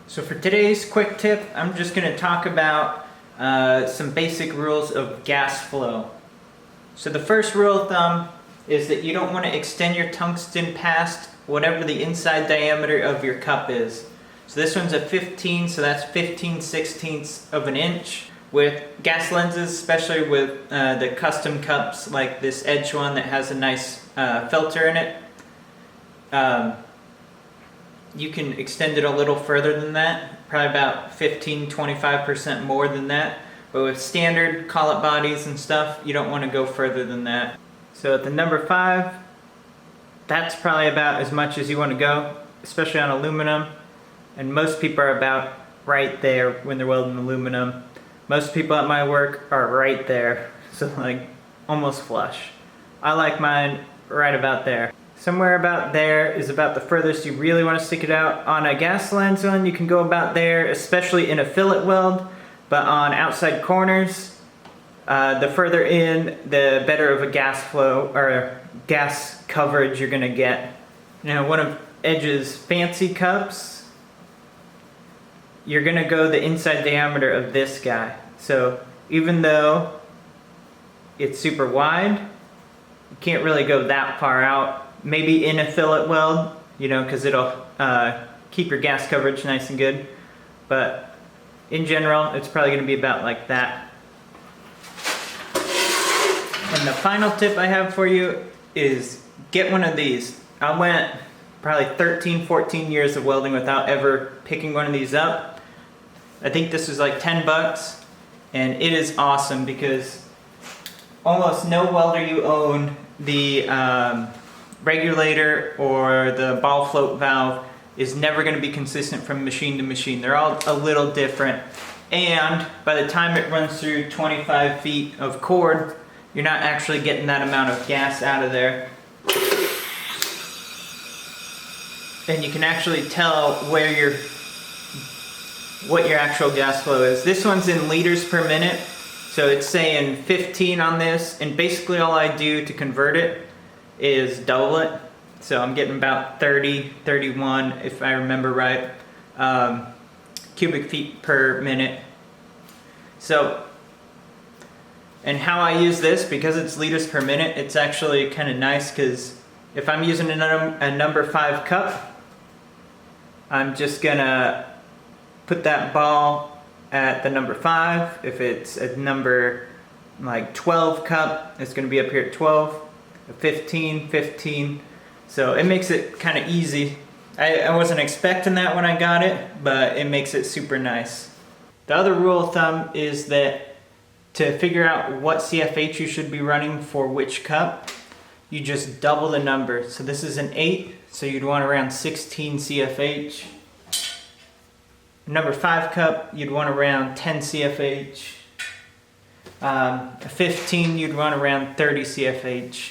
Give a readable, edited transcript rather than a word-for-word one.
So for today's quick tip, I'm just going to talk about some basic rules of gas flow. So the first rule of thumb is that you don't want to extend your tungsten past whatever the inside diameter of your cup is. So this one's a 15, so that's 15/16 of an inch. With gas lenses, especially with the custom cups like this Edge one that has a nice filter in it, you can extend it a little further than that, probably about 15-25% more than that. But with standard collet bodies and stuff, you don't want to go further than that. So at the number 5, that's probably about as much as you want to go, especially on aluminum. And most people are about right there when they're welding aluminum. Most people at my work are right there, so like almost flush. I like mine right about there. Somewhere about there is about the furthest you really want to stick it out. On a gas lens one, you can go about there, especially in a fillet weld, but on outside corners, the further in, the better of a gas flow or gas coverage you're gonna get. Now, one of Edge's fancy cups, you're gonna go the inside diameter of this guy. So even though it's super wide, you can't really go that far out. Maybe in a fillet weld, because it'll keep your gas coverage nice and good. But in general, it's probably gonna be about like that. And the final tip I have for you is get one of these. I went probably 13-14 years of welding without ever picking one of these up. I think this was like 10 bucks, and it is awesome because almost no welder you own the regulator or the ball float valve is never going to be consistent from machine to machine. They're all a little different, and by the time it runs through 25 feet of cord, you're not actually getting that amount of gas out of there. And you can actually tell what your actual gas flow is. This one's in liters per minute, so it's saying 15 on this, and basically all I do to convert it is double it. So I'm getting about 30, 31, if I remember right, cubic feet per minute. So, and how I use this, because it's liters per minute, it's actually kind of nice because if I'm using a number 5 cup, I'm just gonna put that ball at the number 5. If it's a number like 12 cup, it's gonna be up here at 12. 15. So it makes it kind of easy. I wasn't expecting that when I got it, but it makes it super nice. The other rule of thumb is that to figure out what CFH you should be running for which cup, you just double the number. So this is an 8, so you'd want around 16 CFH. Number 5 cup, you'd want around 10 CFH. A 15, you'd run around 30 CFH.